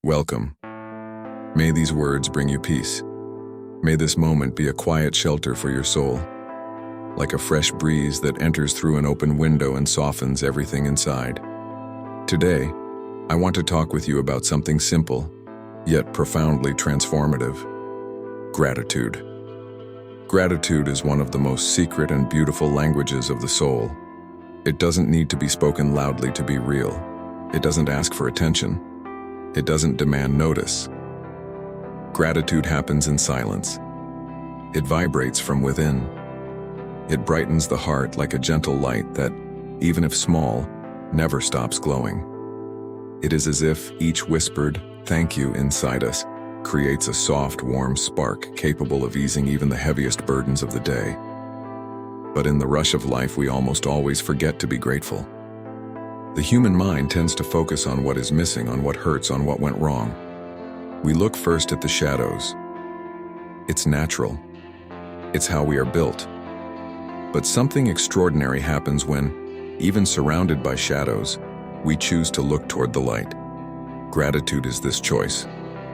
Welcome. May these words bring you peace. May this moment be a quiet shelter for your soul, like a fresh breeze that enters through an open window and softens everything inside. Today, I want to talk with you about something simple, yet profoundly transformative: gratitude. Gratitude is one of the most secret and beautiful languages of the soul. It doesn't need to be spoken loudly to be real. It doesn't ask for attention. It doesn't demand notice. Gratitude happens in silence. It vibrates from within. It brightens the heart like a gentle light that, even if small, never stops glowing. It is as if each whispered "thank you" inside us creates a soft, warm spark capable of easing even the heaviest burdens of the day. But in the rush of life, we almost always forget to be grateful. The human mind tends to focus on what is missing, on what hurts, on what went wrong. We look first at the shadows. It's natural. It's how we are built. But something extraordinary happens when, even surrounded by shadows, we choose to look toward the light. Gratitude is this choice.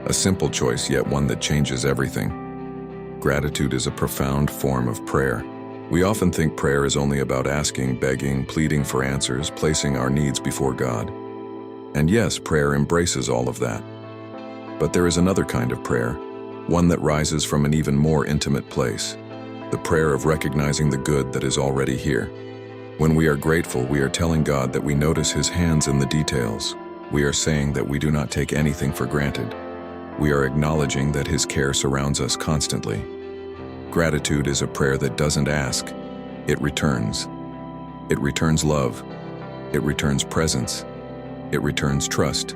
A simple choice, yet one that changes everything. Gratitude is a profound form of prayer. We often think prayer is only about asking, begging, pleading for answers, placing our needs before God. And yes, prayer embraces all of that. But there is another kind of prayer, one that rises from an even more intimate place: the prayer of recognizing the good that is already here. When we are grateful, we are telling God that we notice His hands in the details. We are saying that we do not take anything for granted. We are acknowledging that His care surrounds us constantly. Gratitude is a prayer that doesn't ask, it returns. It returns love. It returns presence. It returns trust.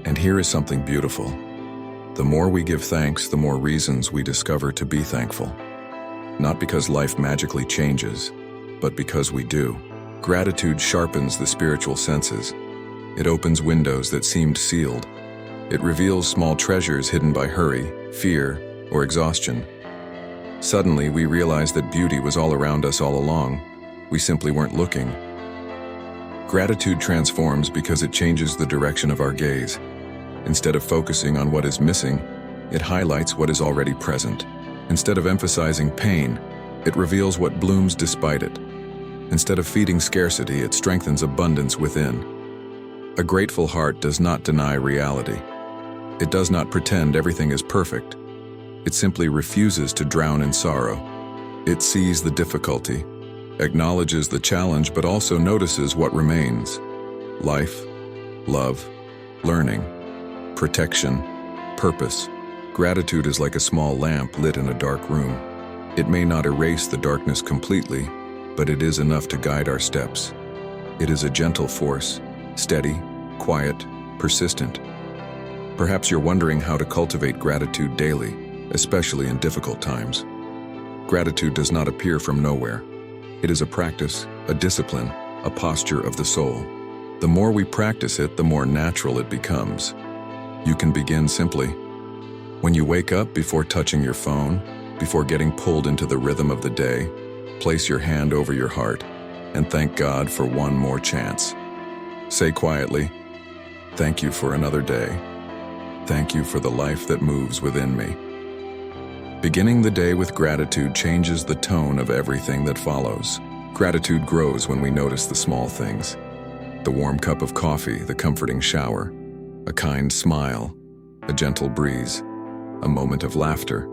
And here is something beautiful. The more we give thanks, the more reasons we discover to be thankful. Not because life magically changes, but because we do. Gratitude sharpens the spiritual senses. It opens windows that seemed sealed. It reveals small treasures hidden by hurry, fear, or exhaustion. Suddenly, we realize that beauty was all around us all along. We simply weren't looking. Gratitude transforms because it changes the direction of our gaze. Instead of focusing on what is missing, it highlights what is already present. Instead of emphasizing pain, it reveals what blooms despite it. Instead of feeding scarcity, it strengthens abundance within. A grateful heart does not deny reality. It does not pretend everything is perfect. It simply refuses to drown in sorrow. It sees the difficulty, acknowledges the challenge, but also notices what remains: life, love, learning, protection, purpose. Gratitude is like a small lamp lit in a dark room. It may not erase the darkness completely, but it is enough to guide our steps. It is a gentle force, steady, quiet, persistent. Perhaps you're wondering how to cultivate gratitude daily, especially in difficult times. Gratitude does not appear from nowhere. It is a practice, a discipline, a posture of the soul. The more we practice it, the more natural it becomes. You can begin simply. When you wake up, before touching your phone, before getting pulled into the rhythm of the day, place your hand over your heart and thank God for one more chance. Say quietly, "Thank you for another day. Thank you for the life that moves within me." Beginning the day with gratitude changes the tone of everything that follows. Gratitude grows when we notice the small things: the warm cup of coffee, the comforting shower, a kind smile, a gentle breeze, a moment of laughter,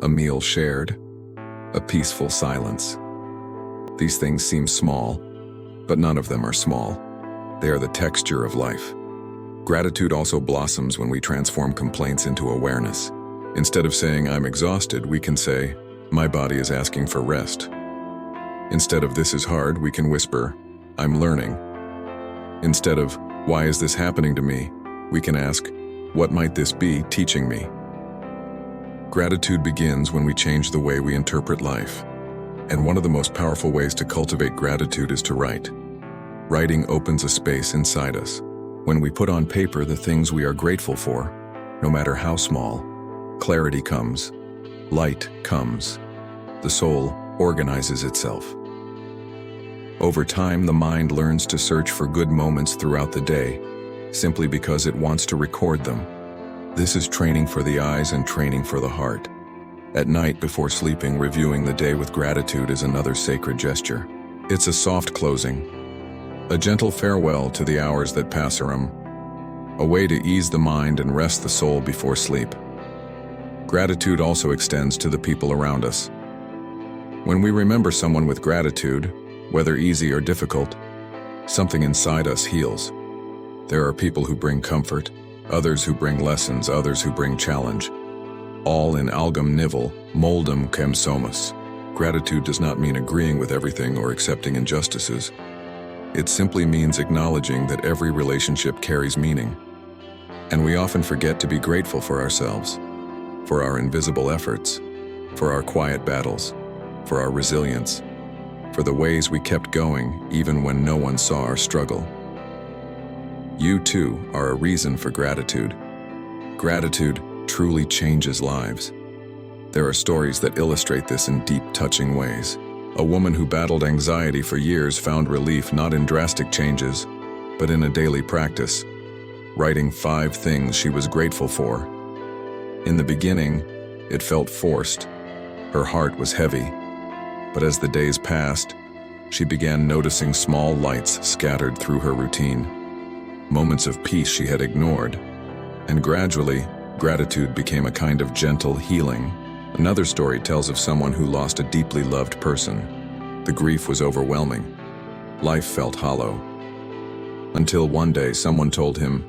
a meal shared, a peaceful silence. These things seem small, but none of them are small. They are the texture of life. Gratitude also blossoms when we transform complaints into awareness. Instead of saying, "I'm exhausted," we can say, "My body is asking for rest." Instead of "This is hard," we can whisper, "I'm learning." Instead of "Why is this happening to me?" we can ask, "What might this be teaching me?" Gratitude begins when we change the way we interpret life. And one of the most powerful ways to cultivate gratitude is to write. Writing opens a space inside us. When we put on paper the things we are grateful for, no matter how small, clarity comes, light comes. The soul organizes itself. Over time, the mind learns to search for good moments throughout the day, simply because it wants to record them. This is training for the eyes and training for the heart. At night before sleeping, reviewing the day with gratitude is another sacred gesture. It's a soft closing, a gentle farewell to the hours that pass around, a way to ease the mind and rest the soul before sleep. Gratitude also extends to the people around us. When we remember someone with gratitude, whether easy or difficult, something inside us heals. There are people who bring comfort, others who bring lessons, others who bring challenge. All in algum nivell, moldum quem somus. Gratitude does not mean agreeing with everything or accepting injustices. It simply means acknowledging that every relationship carries meaning. And we often forget to be grateful for ourselves, for our invisible efforts, for our quiet battles, for our resilience, for the ways we kept going even when no one saw our struggle. You too are a reason for gratitude. Gratitude truly changes lives. There are stories that illustrate this in deep, touching ways. A woman who battled anxiety for years found relief not in drastic changes, but in a daily practice, writing 5 things she was grateful for. In the beginning, it felt forced. Her heart was heavy. But as the days passed, she began noticing small lights scattered through her routine, moments of peace she had ignored, and gradually, gratitude became a kind of gentle healing. Another story tells of someone who lost a deeply loved person. The grief was overwhelming. Life felt hollow. Until one day someone told him,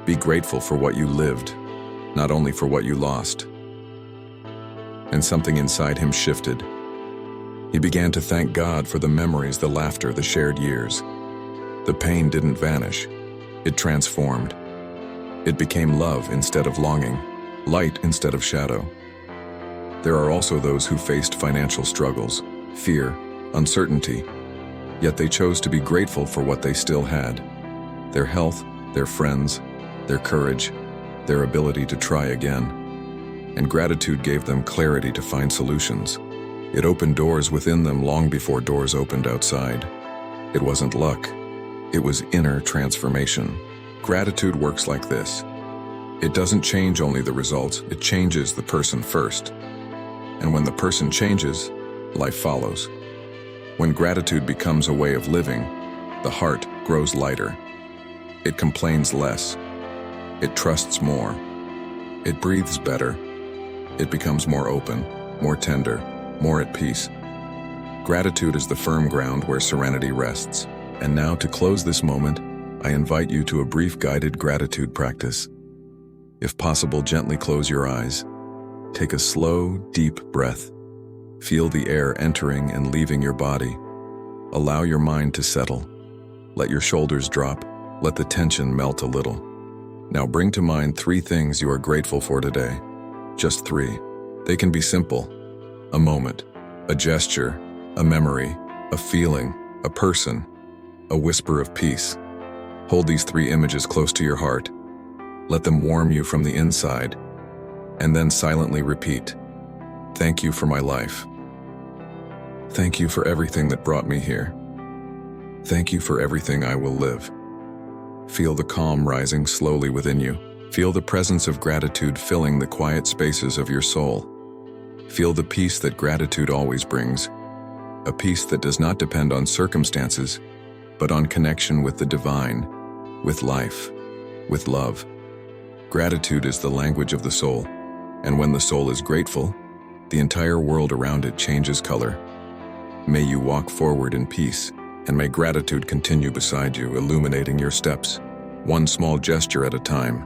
"Be grateful for what you lived, not only for what you lost." And something inside him shifted. He began to thank God for the memories, the laughter, the shared years. The pain didn't vanish. It transformed. It became love instead of longing, light instead of shadow. There are also those who faced financial struggles, fear, uncertainty, yet they chose to be grateful for what they still had. Their health, their friends, their courage, their ability to try again. And gratitude gave them clarity to find solutions. It opened doors within them long before doors opened outside. It wasn't luck. It was inner transformation. Gratitude works like this. It doesn't change only the results, it changes the person first. And when the person changes, life follows. When gratitude becomes a way of living, the heart grows lighter. It complains less. It trusts more. It breathes better. It becomes more open, more tender, more at peace. Gratitude is the firm ground where serenity rests. And now, to close this moment, I invite you to a brief guided gratitude practice. If possible, gently close your eyes. Take a slow, deep breath. Feel the air entering and leaving your body. Allow your mind to settle. Let your shoulders drop. Let the tension melt a little. Now bring to mind 3 things you are grateful for today. Just 3. They can be simple. A moment, a gesture, a memory, a feeling, a person, a whisper of peace. Hold these 3 images close to your heart. Let them warm you from the inside, and then silently repeat, "Thank you for my life. Thank you for everything that brought me here. Thank you for everything I will live." Feel the calm rising slowly within you. Feel the presence of gratitude filling the quiet spaces of your soul. Feel the peace that gratitude always brings, a peace that does not depend on circumstances, but on connection with the divine, with life, with love. Gratitude is the language of the soul, and when the soul is grateful, the entire world around it changes color. May you walk forward in peace, and may gratitude continue beside you, illuminating your steps, one small gesture at a time.